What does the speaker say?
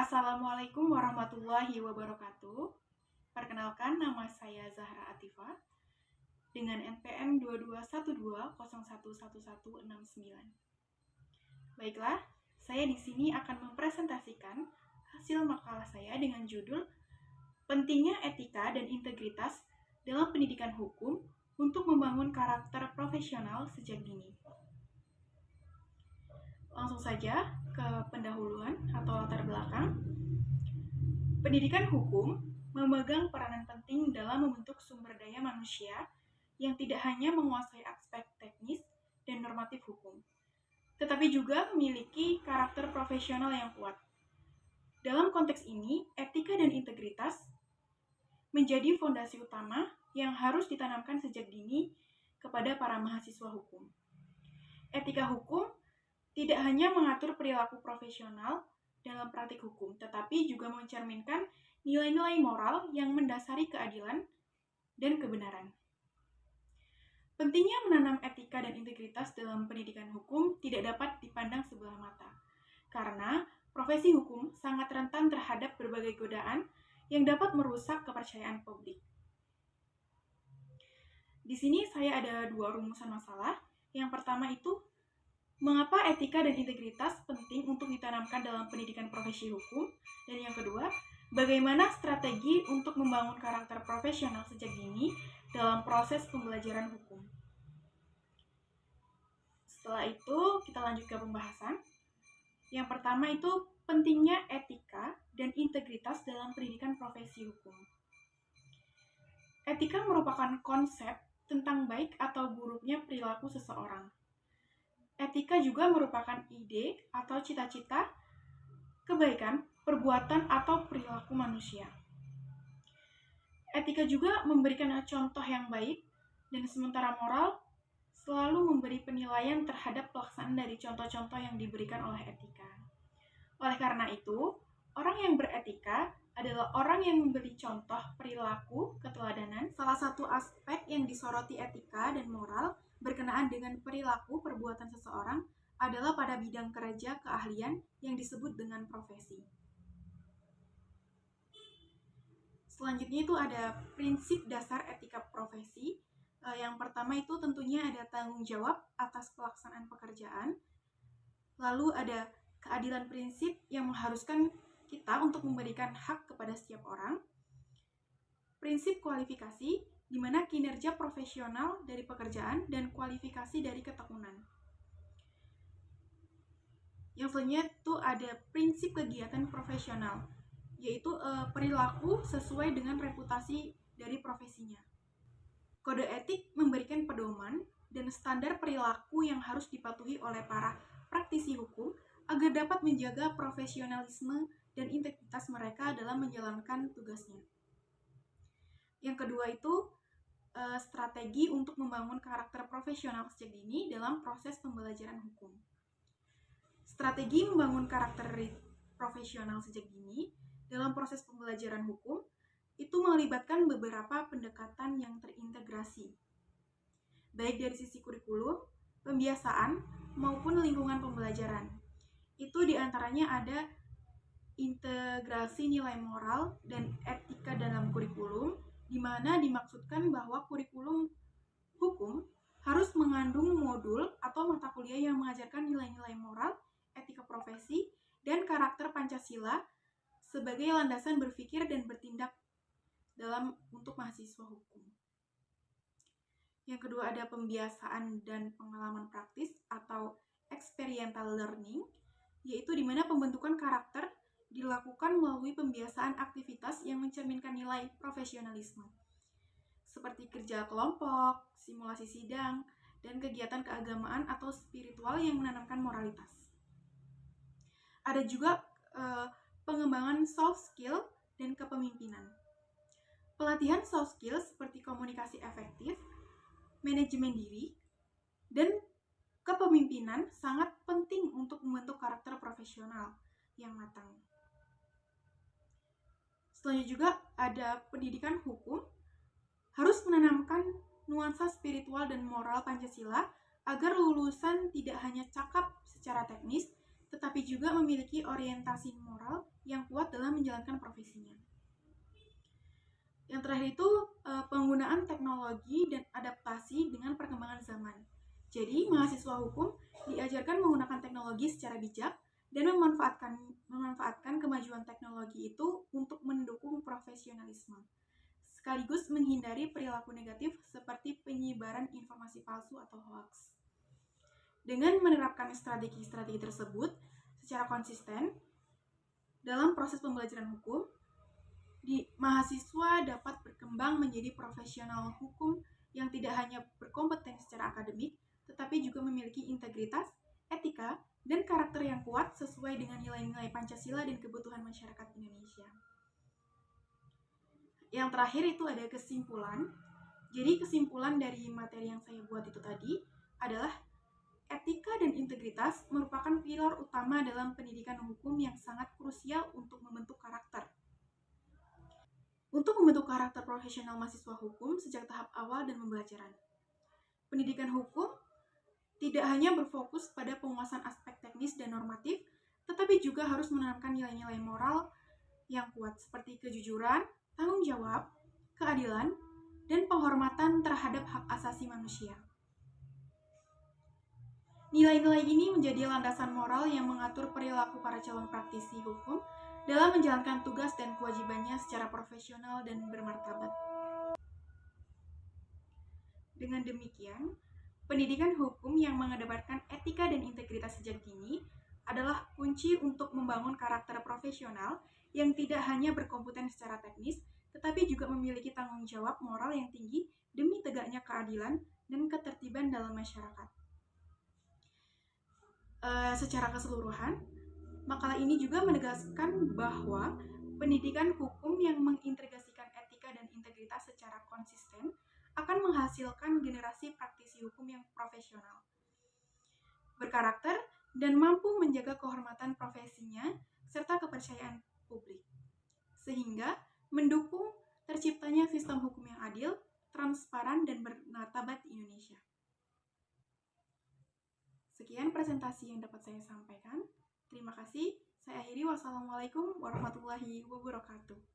Assalamualaikum warahmatullahi wabarakatuh. Perkenalkan, nama saya Zahra Atifah dengan NPM 2212011169. Baiklah, saya di sini akan mempresentasikan hasil makalah saya dengan judul Pentingnya Etika dan Integritas dalam Pendidikan Hukum untuk Membangun Karakter Profesional Sejak Dini. Langsung saja ke pendahuluan atau latar belakang. Pendidikan hukum memegang peranan penting dalam membentuk sumber daya manusia yang tidak hanya menguasai aspek teknis dan normatif hukum, tetapi juga memiliki karakter profesional yang kuat. Dalam konteks ini, etika dan integritas menjadi fondasi utama yang harus ditanamkan sejak dini kepada para mahasiswa hukum. Etika hukum tidak hanya mengatur perilaku profesional dalam praktik hukum, tetapi juga mencerminkan nilai-nilai moral yang mendasari keadilan dan kebenaran. Pentingnya menanam etika dan integritas dalam pendidikan hukum tidak dapat dipandang sebelah mata, karena profesi hukum sangat rentan terhadap berbagai godaan yang dapat merusak kepercayaan publik. Di sini saya ada 2 rumusan masalah. Yang pertama itu, mengapa etika dan integritas penting untuk ditanamkan dalam pendidikan profesi hukum? Dan yang kedua, bagaimana strategi untuk membangun karakter profesional sejak dini dalam proses pembelajaran hukum? Setelah itu, kita lanjut ke pembahasan. Yang pertama itu, pentingnya etika dan integritas dalam pendidikan profesi hukum. Etika merupakan konsep tentang baik atau buruknya perilaku seseorang. Etika juga merupakan ide atau cita-cita kebaikan, perbuatan, atau perilaku manusia. Etika juga memberikan contoh yang baik, dan sementara moral selalu memberi penilaian terhadap pelaksanaan dari contoh-contoh yang diberikan oleh etika. Oleh karena itu, orang yang beretika adalah orang yang memberi contoh perilaku keteladanan. Salah satu aspek yang disoroti etika dan moral berkenaan dengan perilaku perbuatan seseorang adalah pada bidang kerja keahlian yang disebut dengan profesi. Selanjutnya itu ada prinsip dasar etika profesi. Yang pertama itu tentunya ada tanggung jawab atas pelaksanaan pekerjaan. Lalu ada keadilan prinsip yang mengharuskan kita untuk memberikan hak kepada setiap orang. Prinsip kualifikasi, di mana kinerja profesional dari pekerjaan dan kualifikasi dari ketekunan. Yang selanjutnya itu ada prinsip kegiatan profesional, yaitu perilaku sesuai dengan reputasi dari profesinya. Kode etik memberikan pedoman dan standar perilaku yang harus dipatuhi oleh para praktisi hukum agar dapat menjaga profesionalisme dan integritas mereka dalam menjalankan tugasnya. Yang kedua itu strategi untuk membangun karakter profesional sejak dini dalam proses pembelajaran hukum. Strategi membangun karakter profesional sejak dini dalam proses pembelajaran hukum itu melibatkan beberapa pendekatan yang terintegrasi, baik dari sisi kurikulum, pembiasaan, maupun lingkungan pembelajaran. Itu diantaranya ada integrasi nilai moral dan etika dalam kurikulum, di mana dimaksudkan bahwa kurikulum hukum harus mengandung modul atau mata kuliah yang mengajarkan nilai-nilai moral, etika profesi, dan karakter Pancasila sebagai landasan berpikir dan bertindak untuk mahasiswa hukum. Yang kedua ada pembiasaan dan pengalaman praktis atau experiential learning, yaitu di mana pembentukan karakter dilakukan melalui pembiasaan aktivitas yang mencerminkan nilai profesionalisme, seperti kerja kelompok, simulasi sidang, dan kegiatan keagamaan atau spiritual yang menanamkan moralitas. Ada juga pengembangan soft skill dan kepemimpinan. Pelatihan soft skill seperti komunikasi efektif, manajemen diri, dan kepemimpinan sangat penting untuk membentuk karakter profesional yang matang. Selanjutnya juga ada pendidikan hukum harus menanamkan nuansa spiritual dan moral Pancasila agar lulusan tidak hanya cakap secara teknis, tetapi juga memiliki orientasi moral yang kuat dalam menjalankan profesinya. Yang terakhir itu penggunaan teknologi dan adaptasi dengan perkembangan zaman. Jadi, mahasiswa hukum diajarkan menggunakan teknologi secara bijak dan memanfaatkan kemajuan teknologi itu untuk mendukung profesionalisme, sekaligus menghindari perilaku negatif seperti penyebaran informasi palsu atau hoax. Dengan menerapkan strategi-strategi tersebut secara konsisten dalam proses pembelajaran hukum, mahasiswa dapat berkembang menjadi profesional hukum yang tidak hanya berkompeten secara akademik, tetapi juga memiliki integritas, etika, dan karakter yang kuat sesuai dengan nilai-nilai Pancasila dan kebutuhan masyarakat Indonesia. Yang terakhir itu ada kesimpulan. Jadi kesimpulan dari materi yang saya buat itu tadi adalah etika dan integritas merupakan pilar utama dalam pendidikan hukum yang sangat krusial untuk membentuk karakter. Untuk membentuk karakter profesional mahasiswa hukum sejak tahap awal dan pembelajaran. Pendidikan hukum tidak hanya berfokus pada penguasaan aspek teknis dan normatif, tetapi juga harus menanamkan nilai-nilai moral yang kuat seperti kejujuran, tanggung jawab, keadilan, dan penghormatan terhadap hak asasi manusia. Nilai-nilai ini menjadi landasan moral yang mengatur perilaku para calon praktisi hukum dalam menjalankan tugas dan kewajibannya secara profesional dan bermartabat. Dengan demikian, pendidikan hukum yang mengedepankan etika dan integritas sejak dini adalah kunci untuk membangun karakter profesional yang tidak hanya berkompeten secara teknis, tetapi juga memiliki tanggung jawab moral yang tinggi demi tegaknya keadilan dan ketertiban dalam masyarakat. Secara keseluruhan, makalah ini juga menegaskan bahwa pendidikan hukum yang mengintegrasikan etika dan integritas secara konsisten akan menghasilkan generasi praktisi hukum yang profesional, berkarakter, dan mampu menjaga kehormatan profesinya serta kepercayaan publik, sehingga mendukung terciptanya sistem hukum yang adil, transparan, dan bermartabat di Indonesia. Sekian presentasi yang dapat saya sampaikan. Terima kasih. Saya akhiri. Wassalamualaikum warahmatullahi wabarakatuh.